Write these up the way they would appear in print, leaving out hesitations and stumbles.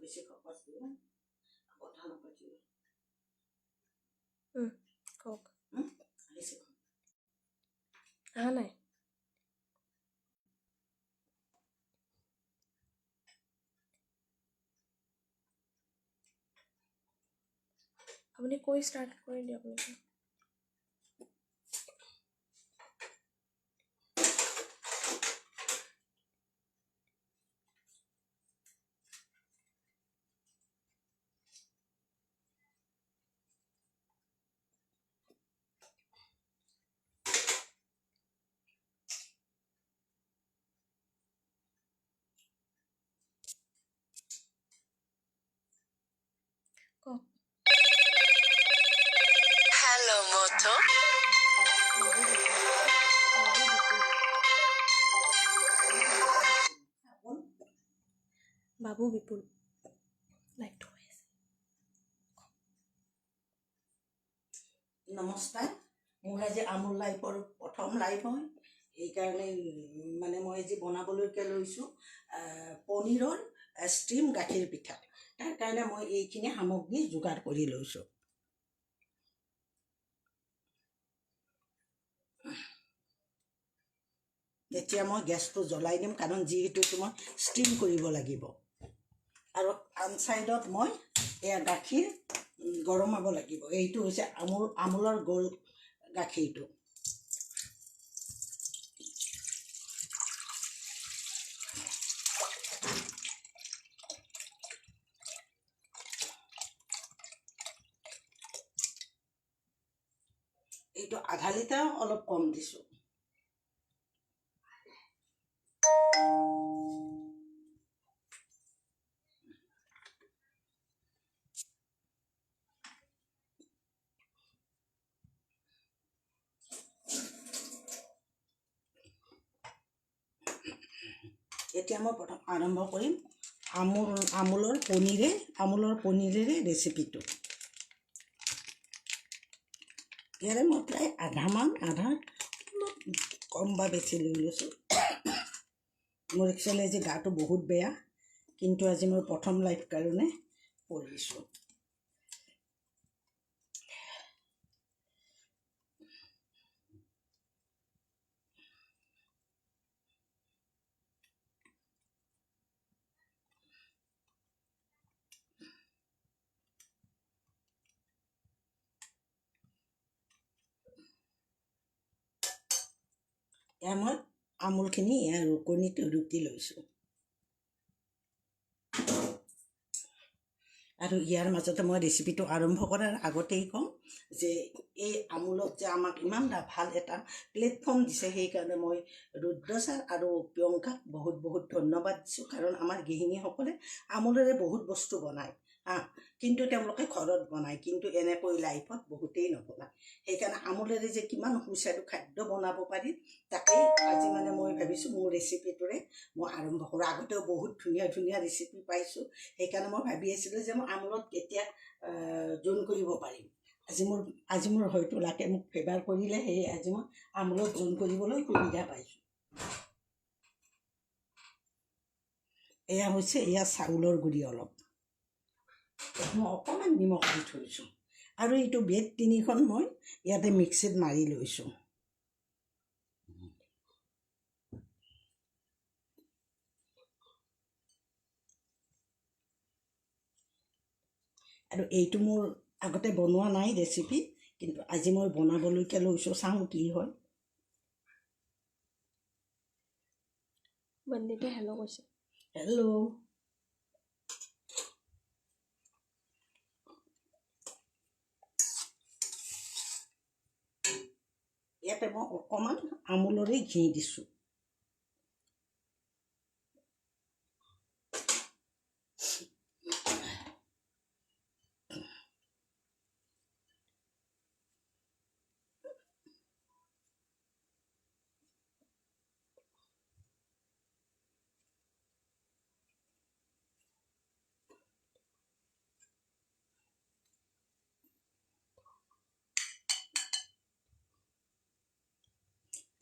বেছি খৰচ কৰিব কথা নপাতিব কওক আহিছে অহা নাই আপুনি কৈ ষ্টাৰ্ট কৰি দিয়ক নেকি কওক Hello, Moto. বাবু বিপুল লাইকটো হৈ আছে নমস্কাৰ মোৰ আজি আমুল লাইফৰ প্ৰথম লাইফ হয় সেইকাৰণে মানে মই আজি বনাবলৈকে লৈছোঁ পনীৰৰ ষ্টিম গাখীৰ পিঠা তাৰ কাৰণে মই এইখিনি সামগ্ৰী যোগাৰ কৰি লৈছোঁ এতিয়া মই গেছটো জ্বলাই দিম কাৰণ যিহেতু মই ষ্টিম কৰিব লাগিব আৰু আন চাইডত মই এয়া গাখীৰ গৰমাব লাগিব এইটো হৈছে আমুলৰ গোল গাখীৰটো এইটো আধা লিটাৰ অলপ কম দিছোঁ এতিয়া মই প্ৰথম আৰম্ভ কৰিম আমুলৰ পনীৰেৰে ৰেচিপিটো ইয়াৰে মই প্ৰায় আধা অলপ কম বা বেছি লৈ লৈছোঁ মোৰ একচুৱেলি আজি গাটো বহুত বেয়া কিন্তু আজি মই প্ৰথম লাইফ কাৰণে কৰিছোঁ এয়া মই আমুলখিনি এয়া ৰুকনিত ৰুকি লৈছোঁ আৰু ইয়াৰ মাজতে মই ৰেচিপিটো আৰম্ভ কৰাৰ আগতেই কওঁ যে এই আমুলক যে আমাক ইমান ভাল এটা প্লেটফৰ্ম দিছে সেইকাৰণে মই ৰুদ্ৰ ছাৰ আৰু প্ৰিয়ংকাক বহুত বহুত ধন্যবাদ দিছোঁ কাৰণ আমাৰ গৃহিণীসকলে আমুলেৰে বহুত বস্তু বনায় কিন্তু তেওঁলোকে ঘৰত বনায় কিন্তু এনেকৈ লাইফত বহুতেই নবনায় সেইকাৰণে আমুলেৰে যে কিমান সুস্বাদু খাদ্য বনাব পাৰি তাকেই আজি মানে মই ভাবিছোঁ মোৰ ৰেচিপিটোৰে মই আৰম্ভ কৰোঁ আগতেও বহুত ধুনীয়া ধুনীয়া ৰেচিপি পাইছোঁ সেইকাৰণে মই ভাবি আছিলোঁ যে মই আমুলত কেতিয়া জোন কৰিব পাৰিম আজি মোৰ হয়তো লাকে মোক ফেভাৰ কৰিলে সেয়ে আজি মই আমুলত জোন কৰিবলৈ সুবিধা পাইছোঁ এয়া হৈছে চাউলৰ গুড়ি অলপ মই অকণমান নিমখ দি থৈছোঁ আৰু এইটো বেড 3খন মই ইয়াতে মিক্সিত মাৰি লৈছোঁ আৰু এইটো মোৰ আগতে বনোৱা নাই ৰেচিপি কিন্তু আজি মই বনাবলৈকে লৈছোঁ চাওঁ কি হয় বন্দিতে হেল্ল' কৈছে হেল্ল' ইয়াতে মই অকণমান আমুলৰে ঘি দিছোঁ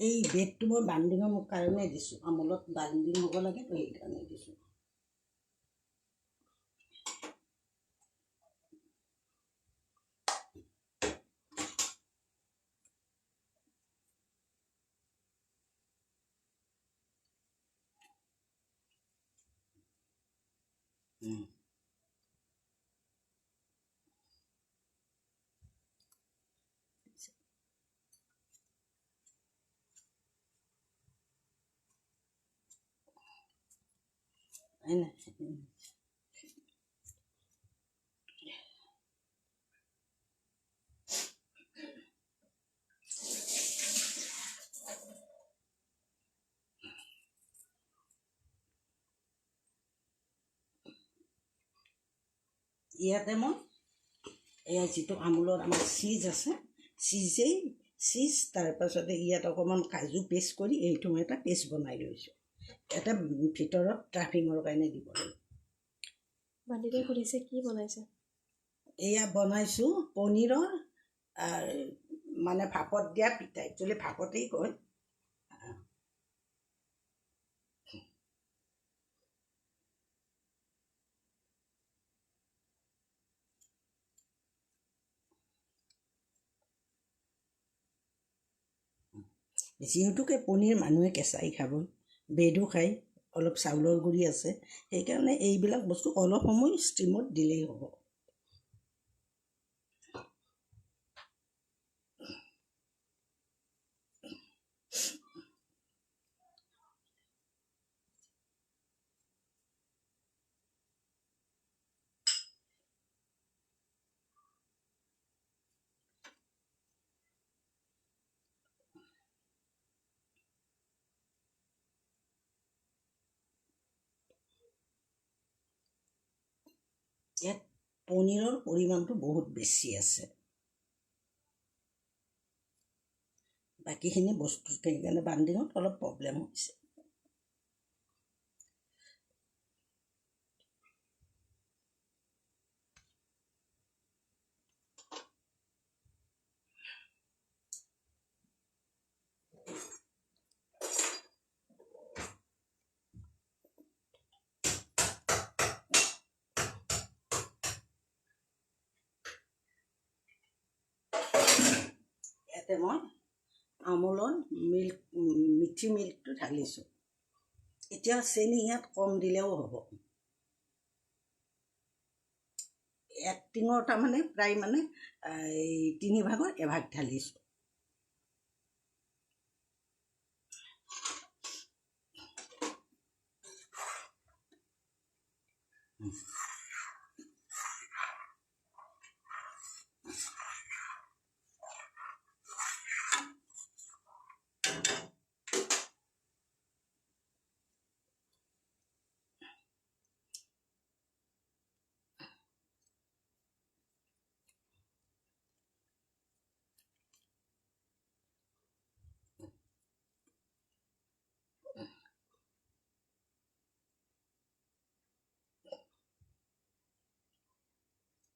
এই বেডটো মই বান্ডিঙৰ কাৰণে দিছোঁ আমুলত বান্ডিং হ'ব লাগে তো সেইকাৰণে দিছোঁ উম, এনে, ইয়াতে মই এয়া যিটো আমুলৰ আমাৰ চীজ আছে, চীজ তাৰপাছতে ইয়াত অকণমান কাজু পেষ্ট কৰি এইটো মই এটা পেষ্ট বনাই লৈছোঁ। এটা ভিতৰত ট্ৰাফিঙৰ কাৰণে দিব লাগিব। বান্ধীতে সুধিছে কি বনাইছে? এয়া বনাইছোঁ পনীৰৰ মানে ভাপত দিয়া পিঠা, একচুৱেলি ভাপতেই কয়। যিহেতুকে পনীৰ মানুহে কেঁচাই খাব, ব্ৰেডো খায়, অলপ চাউলৰ গুড়ি আছে, সেইকাৰণে এইবিলাক বস্তু অলপ সময় ষ্টিমত দিলেই হ'ব। ইয়াত পনীৰৰ পৰিমাণটো বহুত বেছি আছে। বাকীখিনি বস্তু সেইকাৰণে বান্ডিঙত অলপ প্ৰব্লেম হৈছে। ইয়াতে মই আমুলৰ মিঠি মিল্কটো ঢালিছোঁ। এতিয়া চেনি ইয়াত কম দিলেও হ'ব। এক টিঙৰ তাৰমানে প্ৰায় মানে এই 3 ভাগৰ 1 ভাগ ঢালিছোঁ।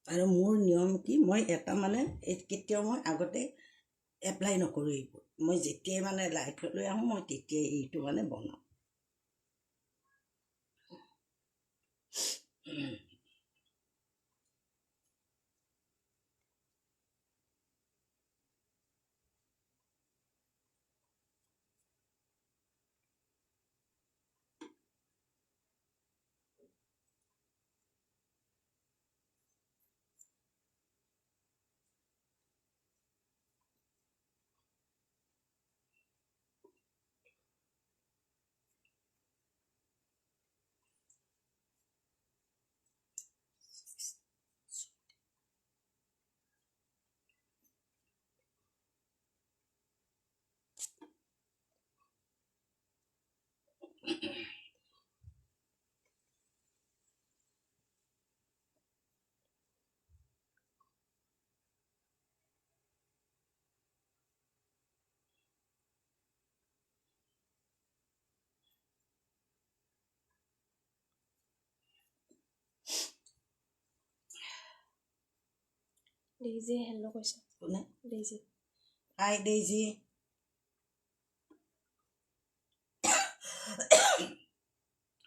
আৰু মোৰ নিয়ম কি, মই এটা মানে কেতিয়াও মই আগতে এপ্লাই নকৰোঁ এইবোৰ। মই যেতিয়াই মানে লাইফলৈ আহোঁ মই তেতিয়াই এইটো মানে বনাওঁ। ডেইজিয়ে হেল্ল' কৈছে। কোনে? ডেইজি। হাই ডেইজি।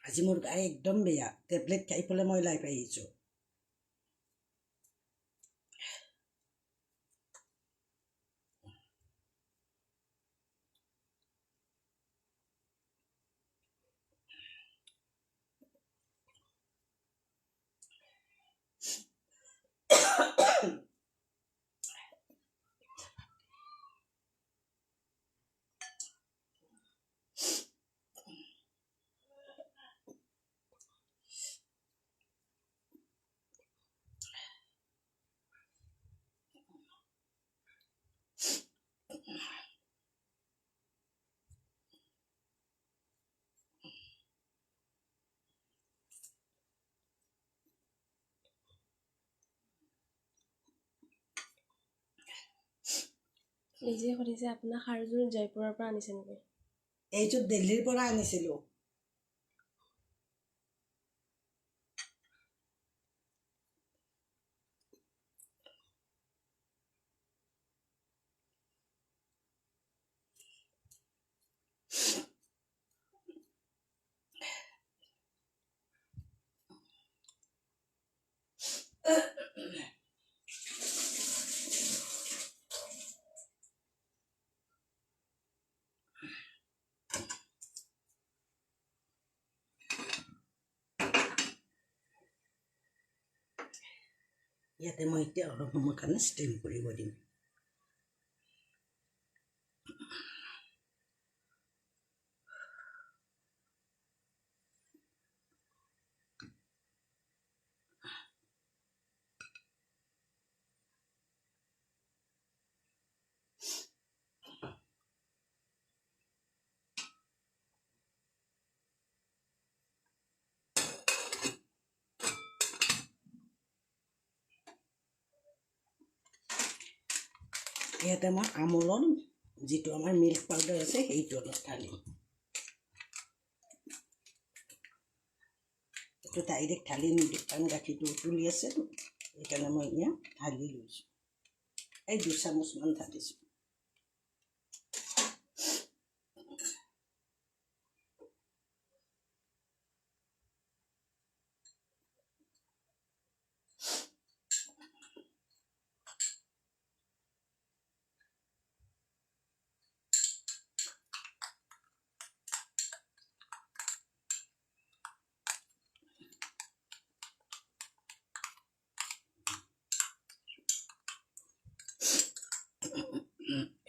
আজি মোৰ গা একদম বেয়া, টেবলেট খাই পেলাই মই লাইভ আহিছোঁ। এই যে সুধিছে আপোনাৰ সাৰযোৰ জয়পুৰৰ পৰা আনিছে নেকি? এইযোৰ দিল্লীৰ পৰা আনিছিলোঁ। ইয়াতে মই এতিয়া অলপ সময়ৰ কাৰণে ষ্টিম কৰিব দিম। ইয়াতে মই আমুলৰ যিটো আমাৰ মিল্ক পাউডাৰ আছে সেইটো অলপ ঢালিম। এইটো ডাইৰেক্ট ঢালি নিদিওঁ কাৰণ গাখীৰটো উতলি আছেতো, সেইকাৰণে মই ইয়াত ঢালি লৈছোঁ। এই 2 চামুচমান ঢালিছোঁ।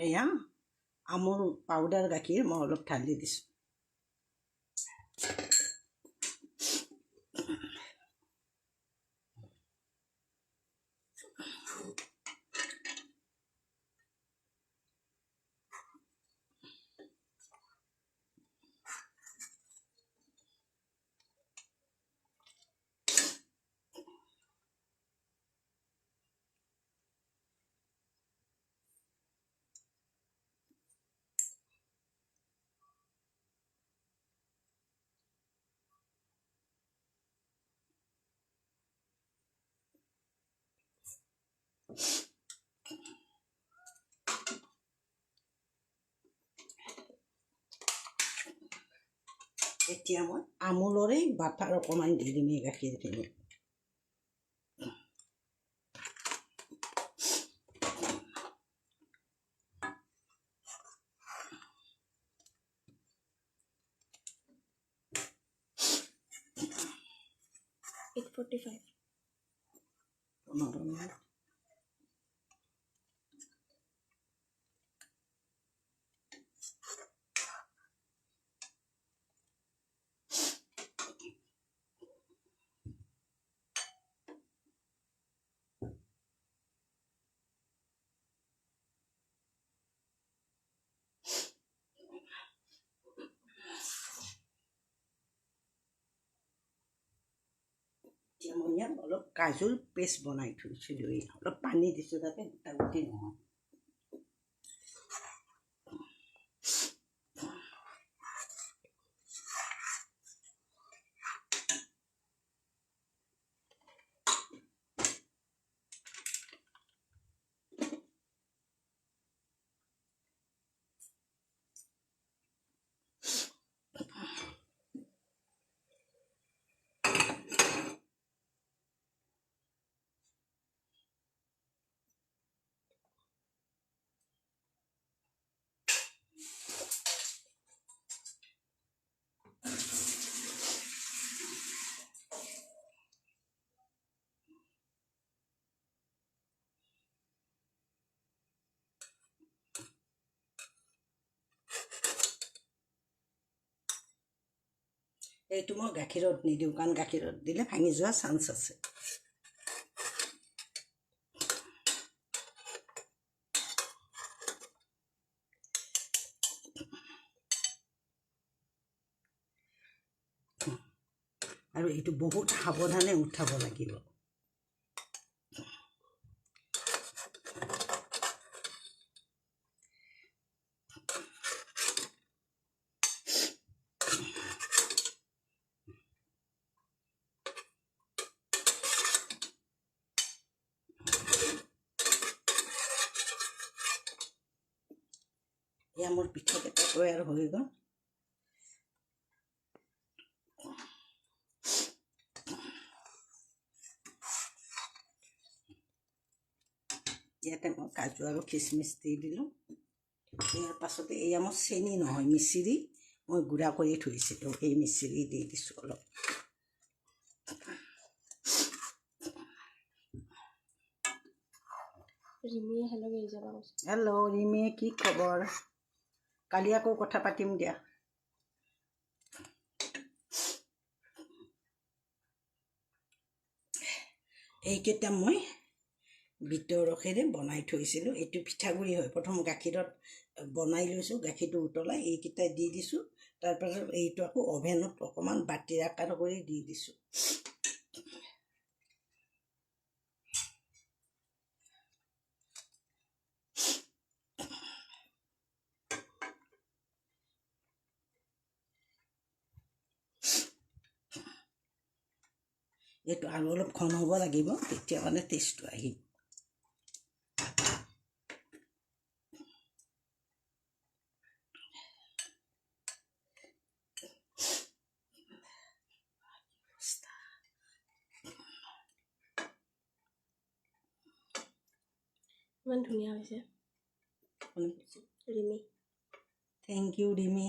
এয়া আমুল পাউডাৰ গাখীৰ মই অলপ ঢালি দিছোঁ। এতিয়া মই আমুলৰে বাটাৰ অকণমান দি দিম এই গাখীৰখিনি। $8.45 এতিয়া মই ইয়াত অলপ কাজুৰ পেষ্ট বনাই থৈছিলোঁ, অলপ পানী দিছোঁ তাতে গোটা গুটি নহয়। এইটো মই গাখীৰত নিদিওঁ কাৰণ গাখীৰত দিলে ভাঙি যোৱা চান্স আছে। আৰু এইটো বহুত সাৱধানে উঠাব লাগিব। এয়া মোৰ পিঠাকেইটা তৈয়াৰ হৈ গ'ল। ইয়াতে মই কাজু আৰু খিচমিচ দি দিলোঁ। ইয়াৰ পাছতে এয়া মোৰ চেনি নহয়, মিচিৰি মই গুড়া কৰি থৈছিলোঁ, এই মিচিৰি দি দিছোঁ অলপ। ৰিমিয়ে হেল্ল' এৰি যাবা কৈছে। হেল্ল' ৰিমি, কি খবৰ? কালি আকৌ কথা পাতিম দিয়া। এইকেইটা মই বিটৰ ৰসেৰে বনাই থৈছিলোঁ। এইটো পিঠাগুড়ি হয়। প্ৰথম গাখীৰত বনাই লৈছোঁ, গাখীৰটো উতলাই এইকেইটা দি দিছোঁ। তাৰপাছত এইটো আকৌ অভেনত অকণমান বাতিৰ আকাৰ কৰি দি দিছোঁ। এইটো আৰু অলপ ঘন হ'ব লাগিব, তেতিয়া মানে টেষ্টটো আহিব। ইমান ধুনীয়া হৈছে ৰিমি। Thank U Rimi.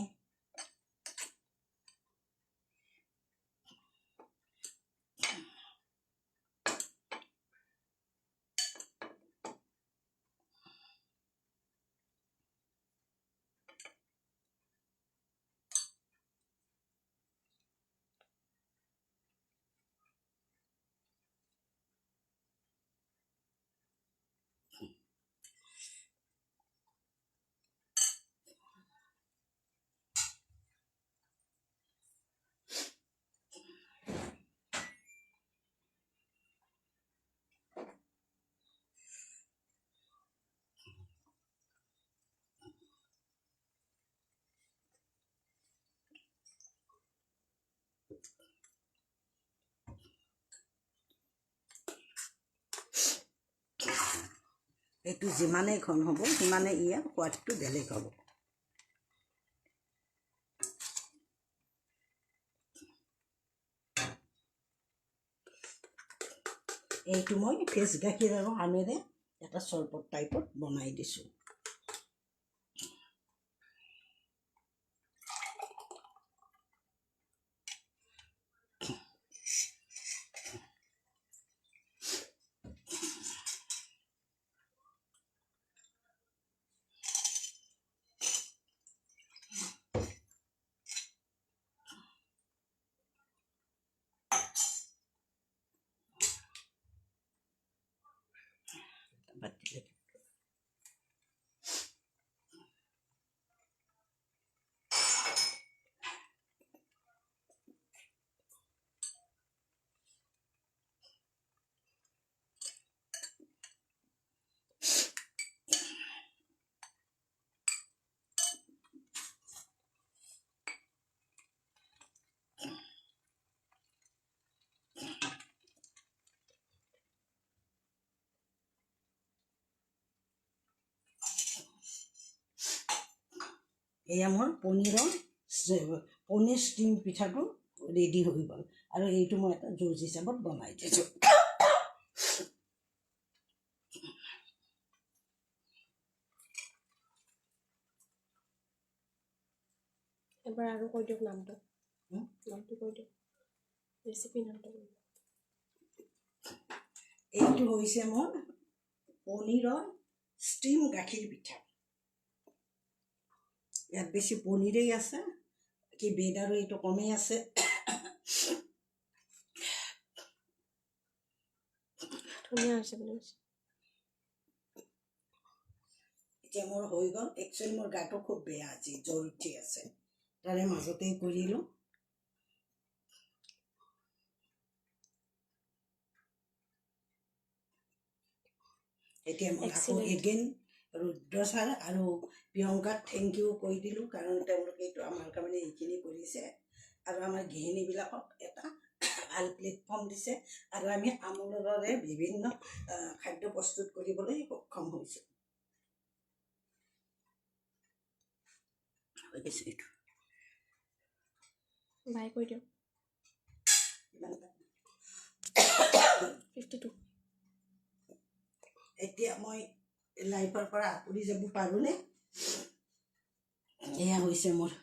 এইটো যিমানেই ঘন হ'ব সিমানেই ইয়াৰ সোৱাদটো বেলেগ হ'ব। এইটো মই ফ্ৰেছ গাখীৰ আৰু আমেৰে এটা চৰবত টাইপত বনাই দিছোঁ। এয়া মোৰ পনীৰ ষ্টিম পিঠাটো ৰেডি হৈ গ'ল। আৰু এইটো মই এটা জুচ হিচাপত বনাই দিছোঁ। এবাৰ আৰু কৈ দিয়ক নামটো। নামটো কৈ দিয়ক, ৰেচিপি নামটো কৈ দিয়ক। এইটো হৈছে মোৰ পনীৰৰ ষ্টিম গাখীৰ পিঠা। ইয়াত বেছি পনীৰেই আছে, কি বেড আৰু এইটো কমেই আছে। ধুনীয়া হৈছে বুলি কৈছে। এতিয়া মোৰ হৈ গ'ল। একচুৱেলি মোৰ গাটো খুব বেয়া, আজি জ্বৰ উঠি আছে, তাৰে মাজতেই কৰিলোঁ। এতিয়া মই আকৌ এগেইন ৰুদ্ৰ ছাৰ আৰু প্ৰিয়ংকাক থেংক ইউ কৈ দিলোঁ, কাৰণ তেওঁলোকে এইটো আমাৰ কাৰণে এইখিনি কৰিছে আৰু আমাৰ গৃহিণীবিলাকক এটা ভাল প্লেটফৰ্ম দিছে আৰু আমি আমুলৰে বিভিন্ন খাদ্য প্ৰস্তুত কৰিবলৈ সক্ষম হৈছোঁ। হৈ গৈছে এইটো বাই কৈ দিয়ক ইমান এটা। 52 এতিয়া মই লাইফৰ পৰা আঁতৰি যাব পাৰোঁনে? এয়া হৈছে মোৰ